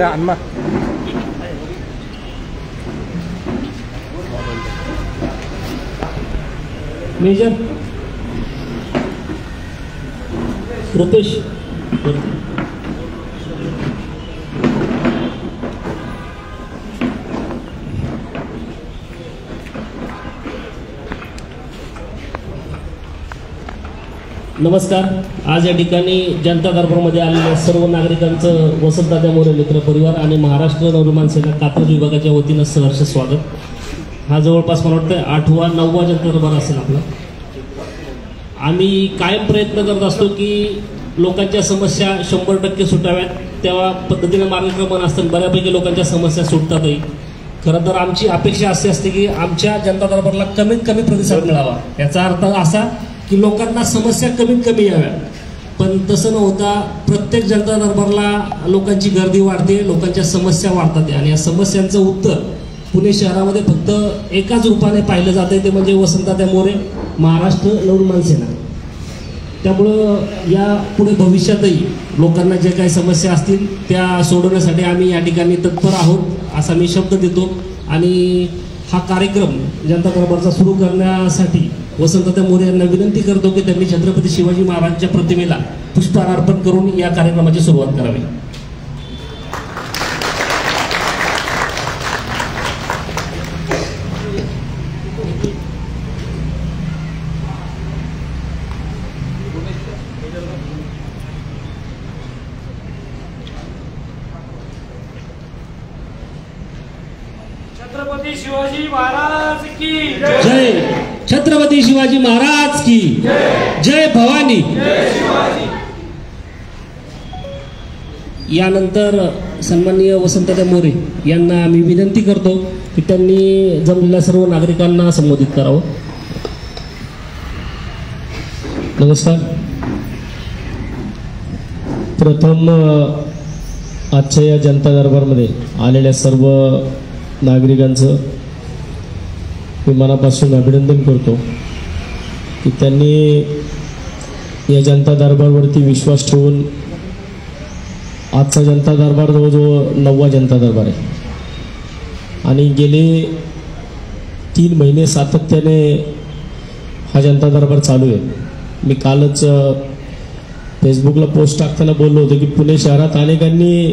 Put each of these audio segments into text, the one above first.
अन्मा major Rupesh नमस्कार। आज या ठिकाणी जनता दरबारमध्ये आलेल्या सर्व नागरिकांचं वसंतदादा मोरे मित्र परिवार आणि महाराष्ट्र नवनिर्माण सेना कात्रज विभागाच्या वतीनं सहर्ष स्वागत। हा जवळपास मला वाटतं 8वा 9वा जनता दरबार असेल आपला। आम्ही कायम प्रयत्न करत असतो की लोकांच्या समस्या 100% सुटाव्यात, त्या पद्धतीने मार्गक्रमण असतं, बऱ्यापैकी लोकांच्या समस्या सुटतातही। खरं तर आमची अपेक्षा अशी असते की आमच्या जनता दरबारला कमीत कमी प्रतिसाद मिळावा। याचा अर्थ असा की लोकांना समस्या कमीत कमी याव्या, पण तसं न होता प्रत्येक जनता दरबारला लोकांची गर्दी वाढते, लोकांच्या समस्या वाढतात आणि या समस्यांचं उत्तर पुणे शहरामध्ये फक्त एकाच रूपाने पाहिलं जाते, ते म्हणजे वसंतदादा मोरे महाराष्ट्र नवनिर्माण सेना। त्यामुळं या पुढे भविष्यातही लोकांना जे काही समस्या असतील त्या सोडवण्यासाठी आम्ही या ठिकाणी तत्पर आहोत असा मी शब्द देतो। आणि हा कार्यक्रम जनता दरबारचा सुरू करण्यासाठी वसंतदादा मोरे यांना विनंती करतो की त्यांनी छत्रपती शिवाजी महाराजांच्या प्रतिमेला पुष्पहार अर्पण करून या कार्यक्रमाची सुरुवात करावी। छत्रपती शिवाजी महाराज की जय। छत्रपती शिवाजी महाराज की जय। भवानी। यानंतर सन्माननीय वसंतदादा मोरे यांना आम्ही विनंती करतो की त्यांनी जमलेल्या सर्व नागरिकांना संबोधित करावं। नमस्कार। प्रथम आजच्या या जनता दरबारमध्ये आलेल्या सर्व नागरिकांचं मी मनापासून अभिनंदन करतो की त्यांनी या जनता दरबारवरती विश्वास ठेवून आजचा जनता दरबार जवळजवळ 9वा जनता दरबार आहे आणि गेले 3 महिने सातत्याने हा जनता दरबार चालू आहे। मी कालच फेसबुकला पोस्ट टाकताना बोललो होतो की पुणे शहरात अनेकांनी,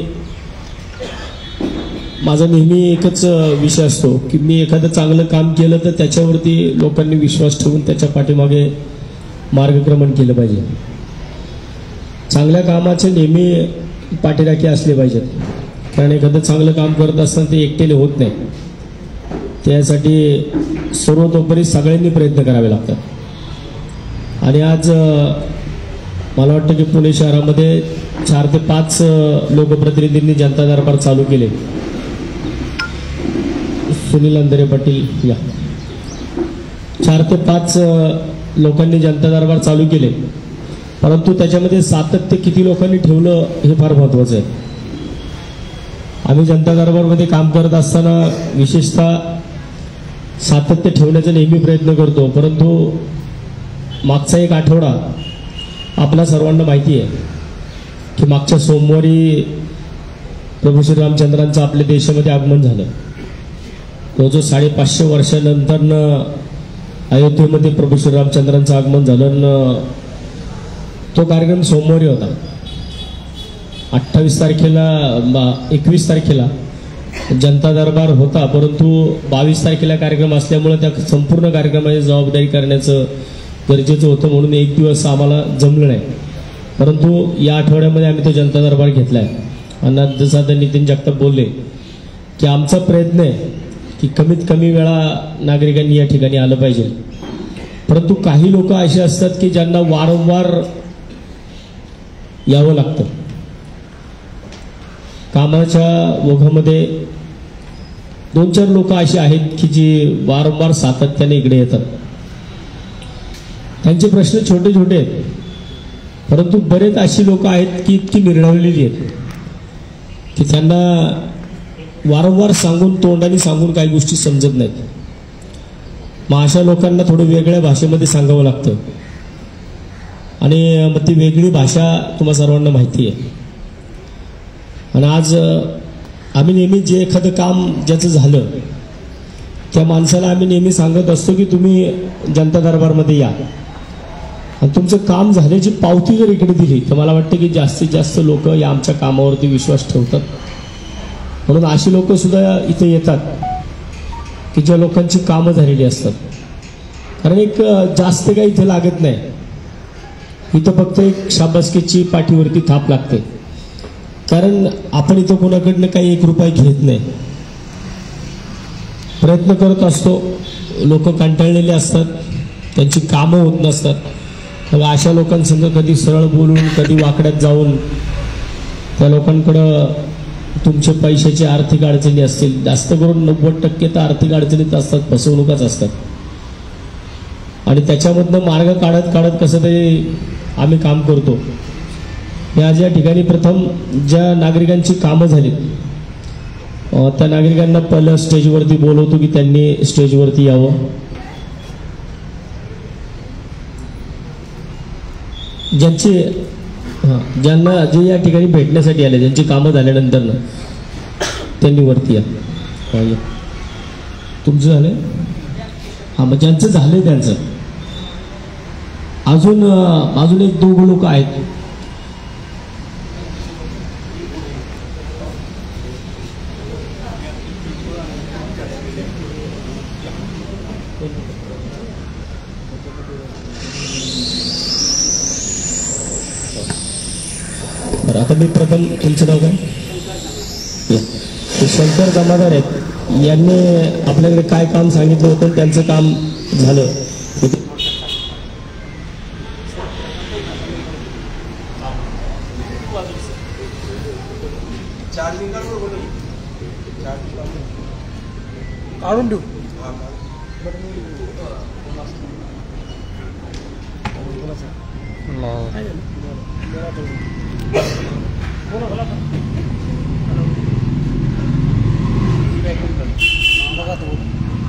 माझा नेहमी एकच विषय असतो की मी एखादं चांगलं काम केलं तर त्याच्यावरती लोकांनी विश्वास ठेवून त्याच्या पाठीमागे मार्गक्रमण केलं पाहिजे। चांगल्या कामाचे नेहमी पाठीराखी असले पाहिजेत, कारण एखादं चांगलं काम करत असताना ते एकट्याने होत नाही, त्यासाठी सर्वतोपरी सगळ्यांनी प्रयत्न करावे लागतात। आणि आज मला वाटतं की पुणे शहरामध्ये 4 ते 5 लोकप्रतिनिधींनी जनता दरबार चालू केले। सुनील अंधरे पाटील या 4 ते 5 लोकांनी जनता दरबार चालू केले, परंतु त्याच्यामध्ये सातत्य किती लोकांनी ठेवलं हे फार महत्त्वाचं आहे। आम्ही जनता दरबारमध्ये काम करत असताना विशेषतः सातत्य ठेवण्याचा नेहमी प्रयत्न करतो, परंतु मागचा एक आठवडा आपल्या सर्वांना माहिती आहे की मागच्या सोमवारी प्रभू श्रीरामचंद्रांचं आपल्या देशामध्ये आगमन झालं। तो जो 550 वर्षानंतर अयोध्येमध्ये प्रभू श्रीरामचंद्रांचं आगमन झालं, तो कार्यक्रम सोमवारी होता। 21 तारखेला जनता दरबार होता, परंतु 22 तारखेला कार्यक्रम असल्यामुळे त्या संपूर्ण कार्यक्रमाची जबाबदारी करण्याचं गरजेचं होतं, म्हणून एक दिवस आम्हाला जमलं नाही। परंतु या आठवड्यामध्ये आम्ही तो जनता दरबार घेतला आहे आणि जसं आता नितीन जगताप बोलले की आमचा प्रयत्न आहे की कमीत कमी वेळा नागरिकांनी या ठिकाणी आलं पाहिजे। परंतु काही लोक असे असतात की ज्यांना वारंवार यावं लागतं। कामाच्या ओघामध्ये 2-4 लोक अशी आहेत की जी वारंवार सातत्याने इकडे येतात। त्यांचे प्रश्न छोटे छोटे आहेत, परंतु बरेच अशी लोक आहेत की इतकी निर्णवलेली आहेत की त्यांना वारंवार सांगून, तोंडाने सांगून काही गोष्टी समजत नाहीत। मग अशा लोकांना थोडं वेगळ्या भाषेमध्ये सांगावं लागतं आणि मग ती वेगळी भाषा तुम्हा सर्वांना माहिती आहे. आणि आज आम्ही नेहमी जे एखादं काम ज्याचं झालं त्या माणसाला आम्ही नेहमी सांगत असतो की तुम्ही जनता दरबारमध्ये या आणि तुमचं काम झाल्याची पावती जर इकडे दिली तर मला वाटतं की जास्तीत जास्त लोक या आमच्या कामावरती विश्वास ठेवतात. म्हणून अशी लोक सुद्धा इथे येतात की ज्या लोकांची कामं झालेली असतात. कारण एक जास्त काही इथे लागत नाही, इथं फक्त एक शाबासकीची पाठीवरती थाप लागते. कारण आपण इथं कोणाकडनं काही 1 रुपया घेत नाही, प्रयत्न करत असतो. लोक कंटाळलेले असतात, त्यांची कामं होत नसतात. मग अशा लोकांसंग कधी सरळ बोलून कधी वाकड्यात जाऊन त्या लोकांकडं तुमचे पैशाची आर्थिक अडचणी असतील, जास्त करून 90% तर आर्थिक अडचणीत असतात, फसवणुकाच असतात. आणि त्याच्यामधनं मार्ग काढत काढत कसं तरी आम्ही काम करतो. आज या ठिकाणी प्रथम ज्या नागरिकांची कामं झालीत त्या नागरिकांना पहिलं स्टेजवरती बोलवतो की त्यांनी स्टेजवरती यावं. ज्यांना जे या ठिकाणी भेटण्यासाठी आले, ज्यांची कामं झाल्यानंतर ना त्यांनी वरती या. तुमचं झालंय? हां, मग ज्यांचं झालंय त्यांचं अजून 1-2 लोक आहेत. आता मी प्रथम, तुमचं नाव काय? ते शंकर जमादार आहेत. यांनी आपल्याकडे काय काम सांगितलं होतं, त्यांचं काम झालं. काढून देऊ.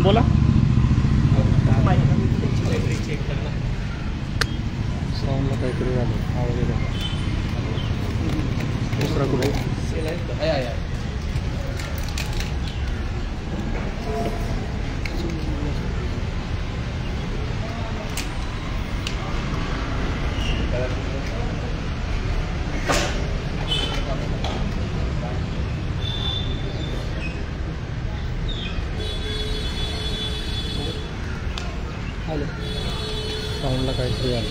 बोला. साऊंडला काहीतरी झालं, आवाज येतो. दुसरा कुठे? साऊंडला काहीतरी झालं.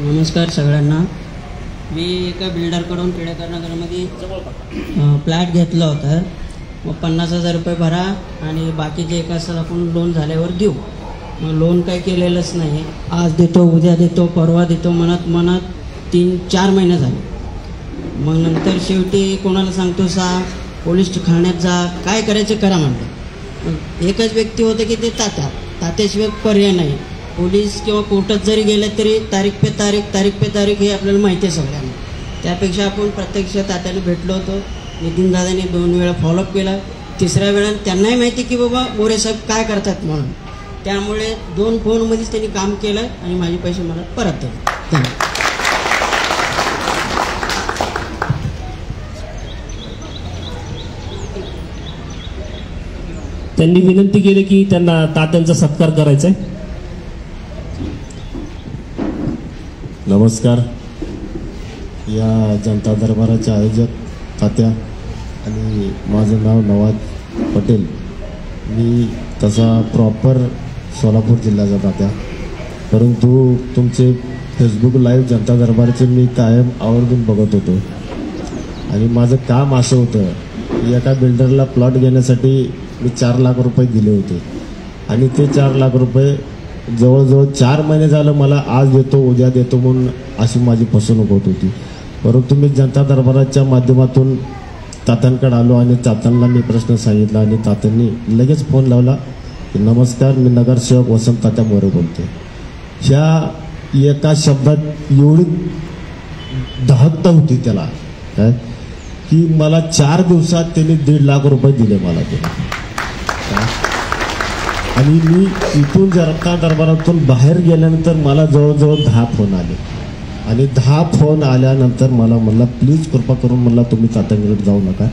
नमस्कार सगळ्यांना. मी एका बिल्डरकडून केळेकर नगरमध्ये फ्लॅट घेतला होता. मग 50,000 रुपये भरा आणि बाकीचे एक असं आपण लोन झाल्यावर देऊ. मग लोन काही केलेलंच नाही. आज देतो, उद्या देतो, परवा देतो म्हणत 3-4 महिने झाले. मग नंतर शेवटी कोणाला सांगतो पोलीस ठाण्यात जा, काय करायचं करा म्हणतो. एकच व्यक्ती होते की ते तात्याशिवाय पर्याय नाही. पोलीस किंवा कोर्टात जरी गेले तरी तारीख पे तारीख हे आपल्याला माहिती आहे सगळ्यांना. त्यापेक्षा आपण प्रत्यक्ष तात्याला भेटलो होतो. नितीन दादांनी 2 वेळा फॉलोअप केला. 3ऱ्या वेळा त्यांनाही माहिती की बाबा मोरे साहेब काय करतात म्हणून. त्यामुळे 2 फोनमध्येच त्यांनी काम केलं आणि माझे पैसे मला परत दिले. धन्यवाद. त्यांनी विनंती केली की त्यांना तात्यांचा सत्कार करायचा आहे. नमस्कार. या जनता दरबाराचे आयोजक तात्या आणि माझं नाव नवाज पटेल. मी तसा प्रॉपर सोलापूर जिल्ह्याचा तात्या, परंतु तुमचे फेसबुक लाईव्ह जनता दरबारचे मी कायम आवर्जून बघत होतो. आणि माझं काम असं होतं एका बिल्डरला प्लॉट घेण्यासाठी मी 4 लाख रुपये दिले होते आणि ते 4 लाख रुपये जवळजवळ 4 महिने झालं मला आज देतो उद्या देतो म्हणून अशी माझी फसवणूक होत होती. परंतु मी जनता दरबाराच्या माध्यमातून तात्यांकडे आलो आणि तात्यांना मी प्रश्न सांगितला आणि तात्यांनी लगेच फोन लावला की नमस्कार, मी नगरसेवक वसंत तात्या मोरे बोलते. ह्या एका शब्दात एवढी दहकता होती त्याला काय की मला 4 दिवसात त्यांनी 1.5 लाख रुपये दिले मला ते. आणि मी इथून जनता दरबारातून बाहेर गेल्यानंतर मला जवळजवळ 10 फोन आले आणि 10 फोन आल्यानंतर मला म्हणला प्लीज कृपा करून मला तुम्ही तात्यांकडे जाऊ नका,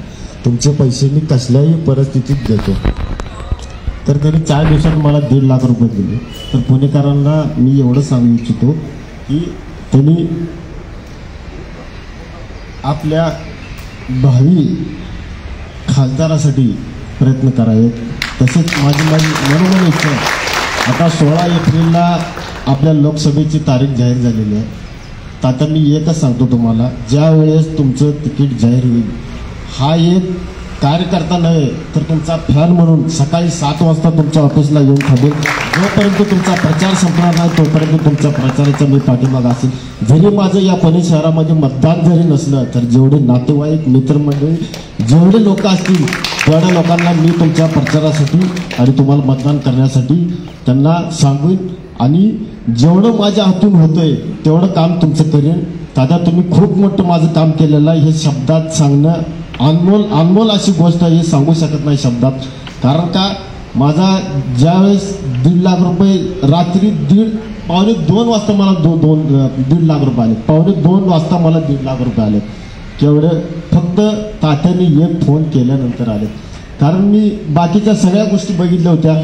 तुमचे पैसे मी कसल्याही परिस्थितीत देतो. तर त्यांनी 4 दिवसात मला 1.5 लाख रुपये दिले. तर पुणेकरांना मी एवढं सांगू इच्छितो की त्यांनी आपल्या भावी खासदारासाठी प्रयत्न करावेत. तसेच माझी मनोमन इच्छा आहे, आता 16 एप्रिलला आपल्या लोकसभेची तारीख जाहीर झालेली आहे. तर आता मी एकच सांगतो तुम्हाला, ज्या वेळेस तुमचं तिकीट जाहीर होईल, हा एक कार्यकर्ता नव्हे तर तुमचा फॅन म्हणून सकाळी 7 वाजता तुमच्या ऑफिसला येऊन थांबेल. जोपर्यंत तुमचा प्रचार संपणार नाही तोपर्यंत तुमच्या प्रचाराचा मी पाठीमागं असेल. जरी माझं या पुणे शहरामध्ये मतदान जरी नसलं तर जेवढे नातेवाईक मित्रमंडळी जेवढे लोक असतील तेवढ्या लोकांना मी तुमच्या प्रचारासाठी आणि तुम्हाला मतदान करण्यासाठी त्यांना सांगून आणि जेवढं माझ्या हातून होतंय तेवढं काम तुमचं करेन. दादा, तुम्ही खूप मोठं माझं काम केलेलं आहे. हे शब्दात सांगणं अनमोल अशी गोष्ट आहे, हे सांगू शकत नाही शब्दात. कारण का माझा ज्यावेळेस 1.5 लाख रुपये रात्री 1:15-2 वाजता मला 1.5 लाख रुपये आले, 1:15-2 वाजता मला 1.5 लाख रुपये आले. केवढे फक्त तात्यांनी एक फोन केल्यानंतर आले. कारण मी बाकीच्या सगळ्या गोष्टी बघितल्या होत्या,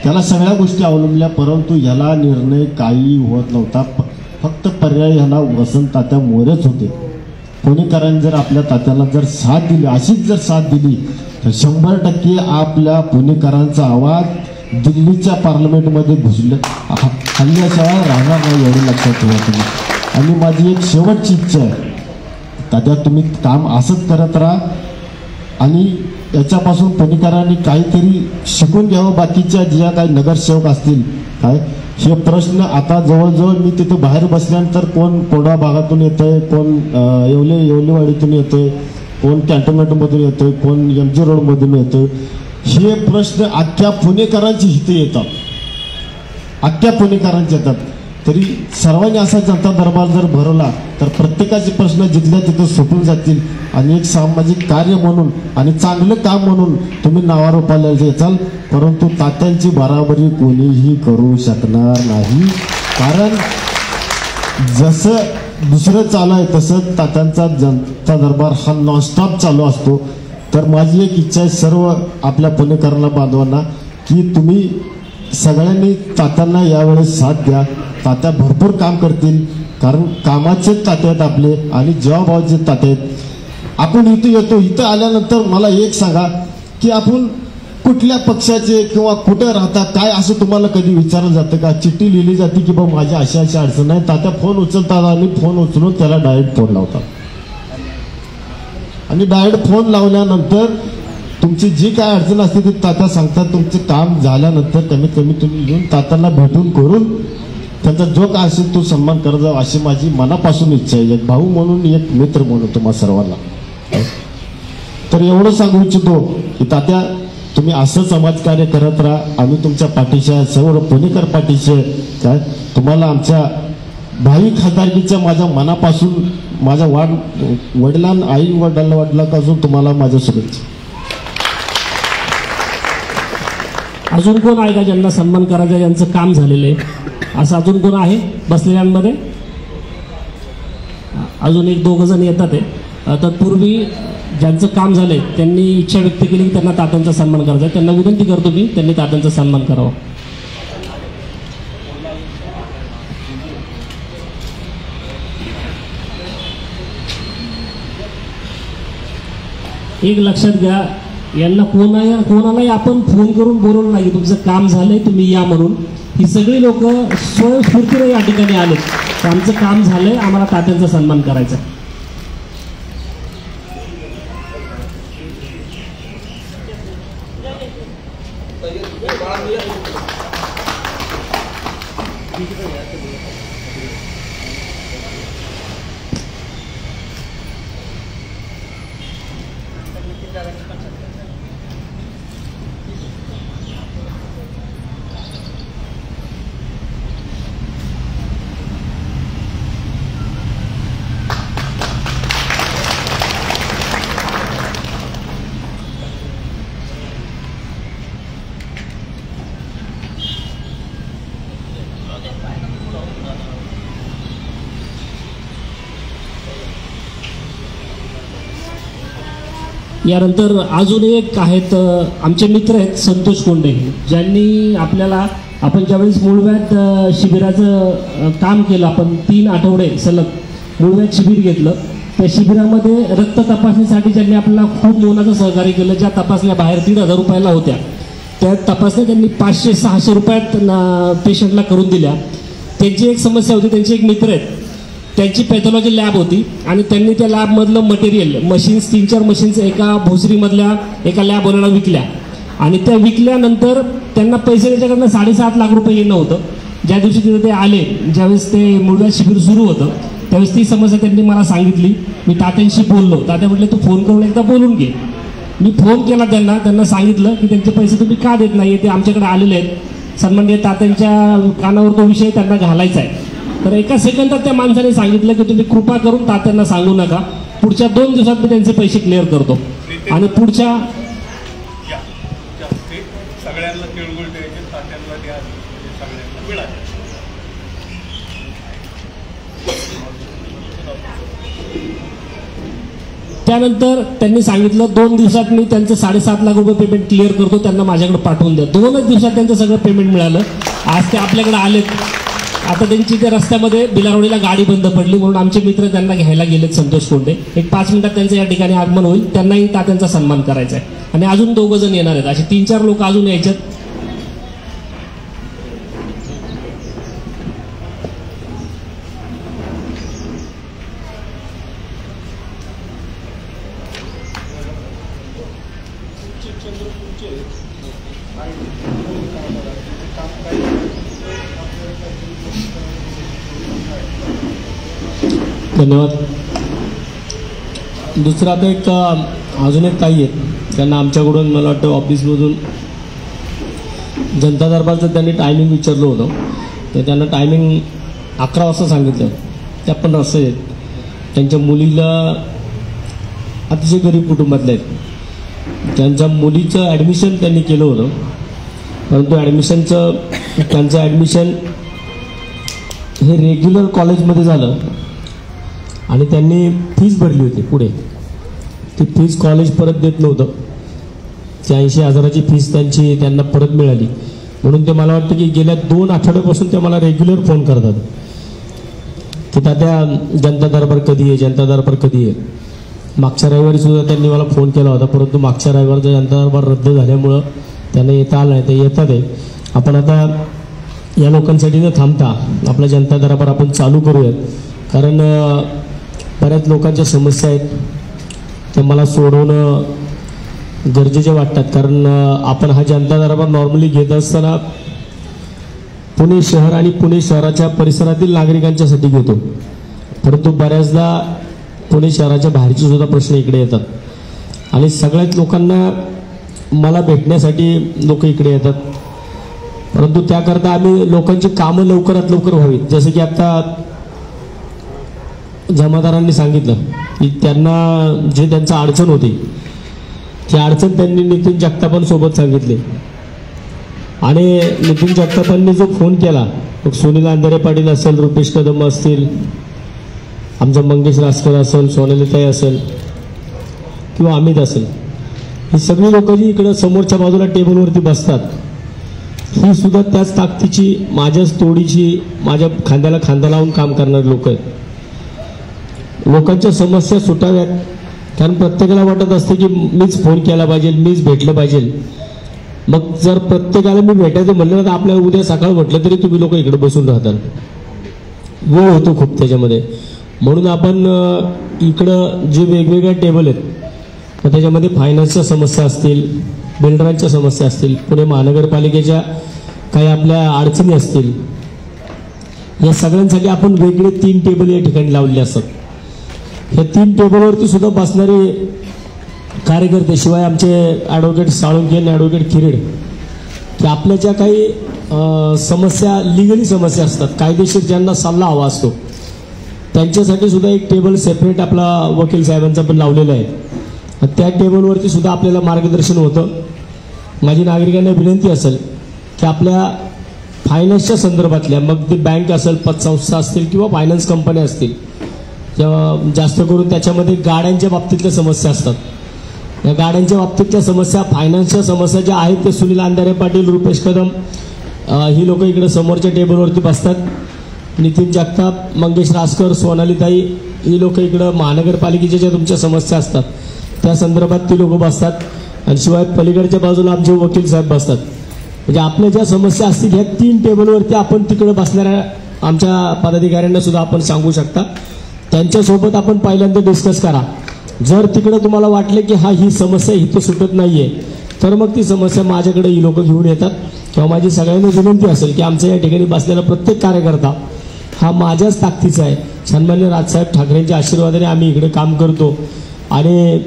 त्याला सगळ्या गोष्टी अवलंबल्या, परंतु ह्याला निर्णय काही होत नव्हता. फक्त पर्याय ह्याला वसंत तात्या मोरेच होते. पुणेकरांनी जर आपल्या तात्याला जर साथ दिली, अशीच जर साथ दिली तर 100% आपल्या पुणेकरांचा आवाज दिल्लीच्या पार्लमेंटमध्ये घुसलं हल्ल्याशिवाय राहणार नाही, एवढं लक्षात ठेवा तुम्ही. आणि माझी एक शेवटची इच्छा आहे, तात्या तुम्ही काम असंच करत राहा आणि याच्यापासून पुणेकरांनी काहीतरी शिकून घ्यावं. बाकीच्या ज्या काही नगरसेवक असतील काय हे प्रश्न आता जवळजवळ मी तिथं बाहेर बसल्यानंतर कोण कोंढा भागातून येतंय, कोण येवलेवाडीतून येतोय, कोण कॅन्टोन्मेंटमधून येतोय, कोण MG रोडमधून येतोय. हे प्रश्न अख्ख्या पुणेकरांची इथे येतात, अख्ख्या पुणेकरांचे येतात. तरी सर्वांनी असा जनता दरबार जर भरवला तर प्रत्येकाचे प्रश्न जिथल्या तिथं सुटून जातील आणि एक सामाजिक कार्य म्हणून आणि चांगलं काम म्हणून तुम्ही नावारूपाला येचाल. परंतु तात्यांची बराबरी कोणीही करू शकणार नाही. कारण जसं दुसरं चालू आहे तसं तात्यांचा जनता दरबार हा नॉनस्टॉप चालू असतो. तर माझी एक इच्छा आहे सर्व आपल्या पुणेकरांना बांधवांना की तुम्ही सगळ्यांनी तात्यांना यावेळेस साथ द्या. तात्या भरपूर काम करतील, कारण कामाचेच ताते आहेत आपले आणि जवाबाचे ताते आहेत. आपण इथं येतो, इथं आल्यानंतर मला एक सांगा की आपण कुठल्या पक्षाचे किंवा कुठं राहता काय असं तुम्हाला कधी विचारलं जातं का? चिठ्ठी लिहिली जाते की बा माझ्या अशा अशा अडचण आहे, तात्या फोन उचलतात आणि फोन उचलून त्याला डायरेक्ट फोन लावतात आणि डायरेक्ट फोन लावल्यानंतर तुमची जी काय अडचण असते ती तात्या सांगतात. तुमचं काम झाल्यानंतर कमीत कमी तुम्ही येऊन तात्यांना भेटून करून त्यांचा जो काय असेल तो सन्मान करत जावा अशी माझी मनापासून इच्छा आहे, एक भाऊ म्हणून एक मित्र म्हणून तुम्हा सर्वांना. तर एवढं सांगू इच्छितो की तात्या तुम्ही असं समाजकार्य करत राहा, आम्ही तुमच्या पाठीशी आहे, सर्व पुणेकर पाठीशी आहे. काय तुम्हाला आमच्या भावी खासदारकीच्या माझ्या मनापासून माझ्या आई वडिलांपासून तुम्हाला माझ्या शुभेच्छा. अजून कोण आहे का ज्यांना सन्मान करायचा, ज्यांचं काम झालेलं आहे असं अजून कोण आहे बसलेल्यांमध्ये? अजून 1-2 जण येतात आहे. तत्पूर्वी ज्यांचं काम झालंय त्यांनी इच्छा व्यक्त केली की त्यांना तात्यांचा सन्मान करायचा आहे. त्यांना विनंती करतो मी त्यांनी तात्यांचा सन्मान करावा. एक लक्षात घ्या, यांना कोणालाही आपण फोन करून बोलवलं नाही तुमचं काम झालंय तुम्ही या म्हणून. ही सगळी लोक स्वयंस्फूर्तीने या ठिकाणी आलेत. आमचं काम झालंय, आम्हाला तात्यांचा सन्मान करायचा. यानंतर अजून एक आहेत आमचे मित्र आहेत संतोष कोंडे, ज्यांनी आपल्याला आपण ज्यावेळेस मूळव्याध शिबिराचं काम केलं, आपण 3 आठवडे सलग मूळव्याध शिबिर घेतलं. त्या शिबिरामध्ये रक्त तपासणीसाठी ज्यांनी आपल्याला खूप मोलाचं सहकार्य केलं, ज्या तपासण्या बाहेर 1,500 रुपयाला होत्या त्या तपासण्या त्यांनी 500-600 रुपयात पेशंटला करून दिल्या. त्यांची एक समस्या होती, त्यांचे एक मित्र आहेत, त्यांची पॅथॉलॉजी लॅब होती आणि त्यांनी त्या लॅबमधलं मटेरियल मशीन्स 3-4 मशीन्स एका भोसरीमधल्या एका लॅब ओनरला विकल्या आणि त्या विकल्यानंतर त्यांना पैसे त्याच्याकडनं 7.5 लाख रुपये येणं होतं. ज्या दिवशी तिथे ते आले, ज्यावेळेस ते मूळव्याध शिबिर सुरू होतं त्यावेळेस ती समस्या त्यांनी मला सांगितली. मी तात्यांशी बोललो, तात्या म्हटले तू फोन करून एकदा बोलून घे. मी फोन केला त्यांना सांगितलं की त्यांचे पैसे तुम्ही का देत नाही, ते आमच्याकडे आलेले आहेत. सन्माननीय तात्यांच्या कानावर तो विषय त्यांना घालायचा आहे. तर एका सेकंदात त्या माणसाने सांगितलं की तुम्ही कृपा करून तात्यांना सांगू नका, पुढच्या 2 दिवसात मी त्यांचे पैसे क्लिअर करतो. आणि पुढच्या सगळ्यांना तिळगुळ द्यायचे, तात्यांना द्या, सगळ्यांना मिळाले. त्यानंतर त्यांनी सांगितलं 2 दिवसात मी त्यांचं 7.5 लाख रुपये पेमेंट क्लिअर करतो, त्यांना माझ्याकडे पाठवून द्या. 2च दिवसात त्यांचं सगळं पेमेंट मिळालं. आज ते आपल्याकडे आलेत. आता त्यांची त्या रस्त्यामध्ये बिलारोडीला गाडी बंद पडली म्हणून आमचे मित्र त्यांना घ्यायला गेलेत, संतोष कोंडे. एक 5 मिनिटात त्यांचं या ठिकाणी आगमन होईल. त्यांनाही तात्यांचा सन्मान करायचा आहे आणि अजून 2 जण येणार आहेत. असे 3-4 लोक अजून यायच्यात. धन्यवाद. दुसरा आता एक अजून एक ताई आहेत, त्यांना आमच्याकडून मला वाटतं ऑफिसमधून जनता दरबारचं त्यांनी टायमिंग विचारलं होतं, तर त्यांना टायमिंग 11 वाजता सांगितलं. त्या पण असं आहेत, त्यांच्या मुलीला अतिशय गरीब कुटुंबातले आहेत, त्यांच्या मुलीचं ॲडमिशन त्यांनी केलं होतं, परंतु त्यांचं ॲडमिशन हे रेग्युलर कॉलेजमध्ये झालं आणि त्यांनी फीस भरली होती. पुढे ती फीस कॉलेज परत देत नव्हतं. 80,000ची फीस त्यांना परत मिळाली. म्हणून ते मला वाटतं की गेल्या 2 आठवड्यापासून ते मला रेग्युलर फोन करतात की तात्या जनता दरबार कधी आहे, जनता दरबार कधी आहे. मागच्या रविवारी सुद्धा त्यांनी मला फोन केला होता, परंतु मागच्या रविवारचा जनता दरबार रद्द झाल्यामुळं त्यांना येता आलं नाही. ते येतात आहे. आपण आता या लोकांसाठी न थांबता आपला जनता दरबार आपण चालू करूयात, कारण बऱ्याच लोकांच्या समस्या आहेत त्या मला सोडवणं गरजेचे वाटतात. कारण आपण हा जनता दरबार नॉर्मली घेत असताना पुणे शहर आणि पुणे शहराच्या परिसरातील नागरिकांच्यासाठी घेतो, परंतु बऱ्याचदा पुणे शहराच्या बाहेरचे सुद्धा प्रश्न इकडे येतात आणि सगळ्याच लोकांना मला भेटण्यासाठी लोक इकडे येतात. परंतु त्याकरता आम्ही लोकांची कामं लवकरात लवकर व्हावीत. जसं की आता जमादारांनी सांगितलं की त्यांना जे त्यांचं अडचण होती ती अडचण त्यांनी नितीन जगतापांसोबत सांगितली आणि नितीन जगतापांनी जो फोन केला, सुनील अंधारे पाटील असेल, रुपेश कदम असतील, आमचा मंगेश रासकर असेल, सोनालीताई असेल किंवा अमित असेल, ही सगळी लोक जी इकडं समोरच्या बाजूला टेबलवरती बसतात, ही सुद्धा त्याच ताकदीची, माझ्याच तोडीची, माझ्या खांद्याला खांदा लावून काम करणारे लोक आहेत. लोकांच्या समस्या सुटाव्यात, कारण प्रत्येकाला वाटत असते की मीच फोन केला पाहिजे, मीच भेटलं पाहिजे. मग जर प्रत्येकाला मी भेटायचं म्हणलं तर आपल्याला उद्या सकाळ म्हटलं तरी तुम्ही लोक इकडे बसून राहताल, वेळ होतो खूप त्याच्यामध्ये. म्हणून आपण इकडं जे वेगवेगळे टेबल आहेत मग त्याच्यामध्ये फायनान्सच्या समस्या असतील, बिल्डरांच्या समस्या असतील, पुणे महानगरपालिकेच्या काही आपल्या अडचणी असतील, या सगळ्यांसाठी आपण वेगळे 3 टेबल या ठिकाणी लावलेले असतात. ह्या 3 टेबलवरती सुद्धा बसणारे कार्यकर्ते, शिवाय आमचे ॲडव्होकेट साळुंखे आणि ॲडव्होकेट किरीड, की आपल्या ज्या काही समस्या, लिगली समस्या असतात, कायदेशीर ज्यांना सल्ला हवा असतो, त्यांच्यासाठी सुद्धा एक टेबल सेपरेट आपला वकील साहेबांचा पण लावलेला आहे. त्या टेबलवरती सुद्धा आपल्याला मार्गदर्शन होतं. माझी नागरिकांना विनंती असेल की आपल्या फायनान्सच्या संदर्भातल्या, मग ते बँक असेल, पतसंस्था असतील किंवा फायनान्स कंपन्या असतील, जास्त करून त्याच्यामध्ये गाड्यांच्या बाबतीतल्या समस्या असतात. या गाड्यांच्या बाबतीतल्या समस्या, फायनान्सच्या समस्या ज्या आहेत, ते सुनील अंधारे पाटील, रुपेश कदम ही लोक इकडे समोरच्या टेबलवरती बसतात. नितीन जगताप, मंगेश रासकर, सोनालीताई ही लोक इकडं महानगरपालिकेच्या ज्या तुमच्या समस्या असतात त्या संदर्भात ती लोक बसतात. आणि शिवाय पलीकडच्या बाजूला आमचे वकील साहेब बसतात. म्हणजे आपल्या ज्या समस्या असतील ह्या 3 टेबलवरती आपण तिकडे बसणाऱ्या आमच्या पदाधिकाऱ्यांना सुद्धा आपण सांगू शकता. त्यांच्यासोबत आपण पहिल्यांदा डिस्कस करा. जर तिकडे तुम्हाला वाटले की ही समस्या इथं सुटत नाहीये, तर मग ती समस्या माझ्याकडे ही लोक घेऊन येतात. किंवा माझी सगळ्यांना विनंती असेल की आमच्या या ठिकाणी बसलेला प्रत्येक कार्यकर्ता हा माझ्याच ताकदीचा आहे. सन्मान्य राजसाहेब ठाकरेंच्या आशीर्वादाने आम्ही इकडे काम करतो आणि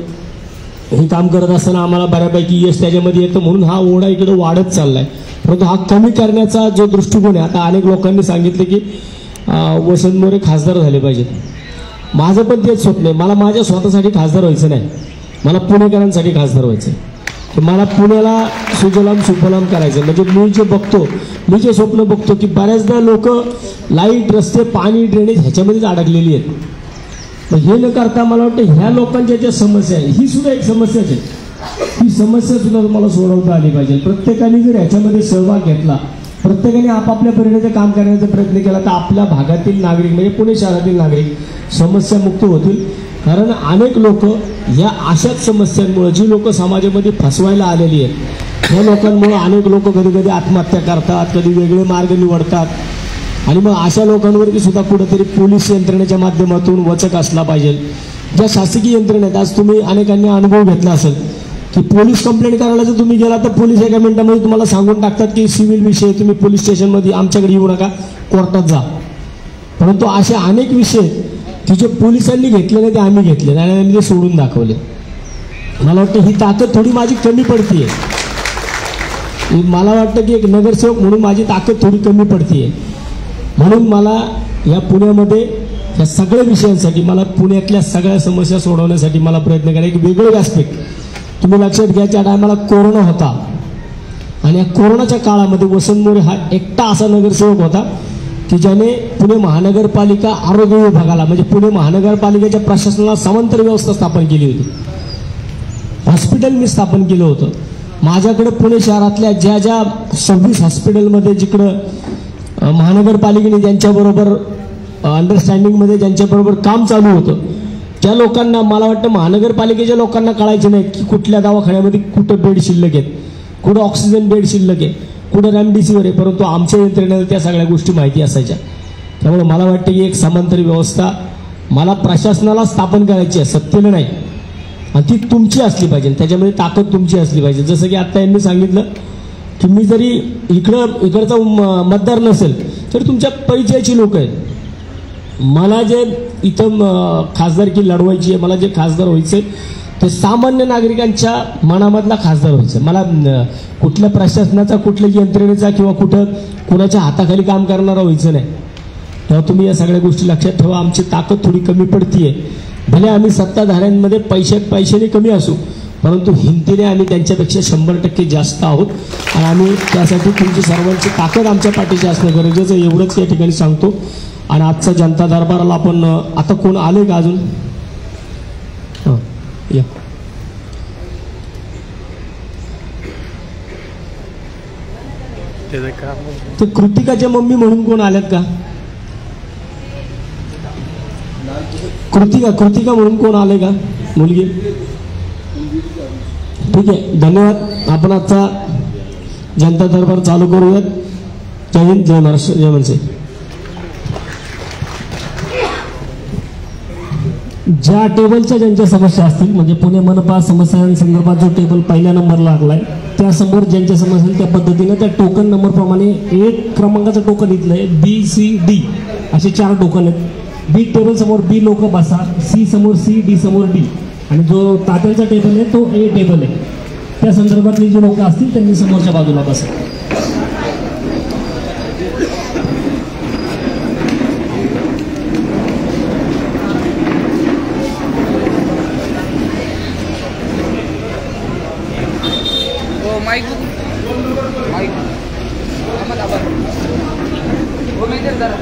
हे काम करत असताना आम्हाला बऱ्यापैकी यश त्याच्यामध्ये येतं, म्हणून हा ओढा इकडे वाढत चाललाय. परंतु हा कमी करण्याचा जो दृष्टिकोन आहे, आता अनेक लोकांनी सांगितले की वसंत मोरे खासदार झाले पाहिजेत. माझं पण तेच स्वप्न आहे. मला माझ्या स्वतःसाठी खासदार व्हायचं नाही, मला पुणेकरांसाठी खासदार व्हायचं आहे. मला पुण्याला सुजलाम सुफलाम करायचं. म्हणजे मी जे बघतो, मी जे स्वप्न बघतो की बऱ्याचदा लोक लाईट, रस्ते, पाणी, ड्रेनेज ह्याच्यामध्येच अडकलेली आहेत. तर हे न करता मला वाटतं ह्या लोकांच्या ज्या समस्या आहे, ही सुद्धा एक समस्याच आहे. ही समस्या सुद्धा तुम्हाला सोडवता आली पाहिजे. प्रत्येकाने जर ह्याच्यामध्ये सहभाग घेतला, प्रत्येकाने आपापल्या परीने काम करण्याचा प्रयत्न केला, तर आपल्या भागातील नागरिक, म्हणजे पुणे शहरातील नागरिक समस्यामुक्त होतील. कारण अनेक लोक या अशाच समस्यांमुळे, जी लोक समाजामध्ये फसवायला आलेली आहेत, या लोकांमुळे अनेक लोक कधी कधी आत्महत्या करतात, कधी वेगळे मार्ग निवडतात. आणि मग अशा लोकांवरती सुद्धा कुठेतरी पोलीस यंत्रणेच्या माध्यमातून वचक असला पाहिजे. ज्या शासकीय यंत्रणेत, आज तुम्ही अनेकांनी अनुभव घेतला असेल की पोलीस कंप्लेंट करायला जर तुम्ही गेला तर पोलीस एका मिनिटामध्ये तुम्हाला सांगून टाकतात की सिव्हिल विषय, तुम्ही पोलीस स्टेशनमध्ये आमच्याकडे येऊ नका, कोर्टात जा. परंतु असे अनेक विषय की जे पोलिसांनी घेतले नाही ते आम्ही घेतले आणि आम्ही ते सोडून दाखवले. मला वाटतं ही ताकद थोडी माझी कमी पडतीये. मला वाटतं की एक नगरसेवक म्हणून माझी ताकद थोडी कमी पडतीये. म्हणून मला या पुण्यामध्ये या सगळ्या विषयांसाठी, मला पुण्यातल्या सगळ्या समस्या सोडवण्यासाठी मला प्रयत्न करा. एक वेगळं व्यासपीठ तुम्ही लक्षात घ्या, त्या टायमाला कोरोना होता आणि या कोरोनाच्या काळामध्ये वसंत मोरे हा एकटा असा नगरसेवक होता की ज्याने पुणे महानगरपालिका आरोग्य विभागाला, म्हणजे पुणे महानगरपालिकेच्या प्रशासनाला समांतर व्यवस्था स्थापन केली होती. हॉस्पिटल मी स्थापन केलं होतं. माझ्याकडे पुणे शहरातल्या ज्या ज्या 26 हॉस्पिटलमध्ये जिकडं महानगरपालिकेने ज्यांच्याबरोबर अंडरस्टँडिंगमध्ये ज्यांच्याबरोबर काम चालू होतं, त्या लोकांना, मला वाटतं महानगरपालिकेच्या लोकांना कळायचं नाही की कुठल्या दवाखान्यामध्ये कुठं बेड शिल्लक आहेत, कुठं ऑक्सिजन बेड शिल्लक आहे, कुठं रेमडेसिवीर आहे. परंतु आमच्या यंत्रणेला त्या सगळ्या गोष्टी माहिती असायच्या. त्यामुळे मला वाटतं की एक समांतर व्यवस्था मला प्रशासनाला स्थापन करायची आहे, सत्तेला नाही. आणि ती तुमची असली पाहिजे, त्याच्यामध्ये ताकद तुमची असली पाहिजे. जसं की आत्ता यांनी सांगितलं की मी जरी इकडचा मतदार नसेल तर तुमच्या परिचयाची लोक आहेत. मला जे इथं खासदारकी लढवायची आहे, मला जे खासदार व्हायचे ते सामान्य नागरिकांच्या मनामधला खासदार व्हायचं. मला कुठल्या प्रशासनाचा, कुठल्या यंत्रणेचा किंवा कुठं कुणाच्या हाताखाली काम करणारा व्हायचं नाही. तेव्हा तुम्ही या सगळ्या गोष्टी लक्षात ठेवा. आमची ताकद थोडी कमी पडतीये. भले आम्ही सत्ताधाऱ्यांमध्ये पैशाने कमी असू, परंतु हिमतीने आम्ही त्यांच्यापेक्षा 100% जास्त आहोत. आणि आम्ही त्यासाठी तुमची सर्वांची ताकद आमच्या पाठीशी असणं गरजेचं आहे, एवढंच या ठिकाणी सांगतो. आणि आजचा जनता दरबाराला आपण, आता कोण आले का अजून? या तर कृतिकाच्या मम्मी म्हणून कोण आल्यात का? कृतिका म्हणून कोण आले का मुलगी? ठीक आहे, धन्यवाद. आपण आजचा जनता दरबार चालू करूयात. जय हिंद, जय महाराष्ट्र, जय मनसे. ज्या टेबलच्या ज्यांच्या समस्या असतील, म्हणजे पुणे मनपा समस्यांसंदर्भात जो टेबल पहिल्या नंबरला लागलाय त्यासमोर ज्यांच्या समस्या असतील त्या पद्धतीने त्या टोकन नंबर प्रमाणे एक क्रमांकाचं टोकन इथलं आहे, BCD असे 4 टोकन आहेत. बी टेबल समोर B लोक बसा, C समोर C, D समोर D, आणि जो तात्यांचा टेबल आहे तो A टेबल आहे. त्या संदर्भातली जी लोक असतील त्यांनी समोरच्या बाजूला बसा. माइक माइक अहमद आबाद वो मेजर जरा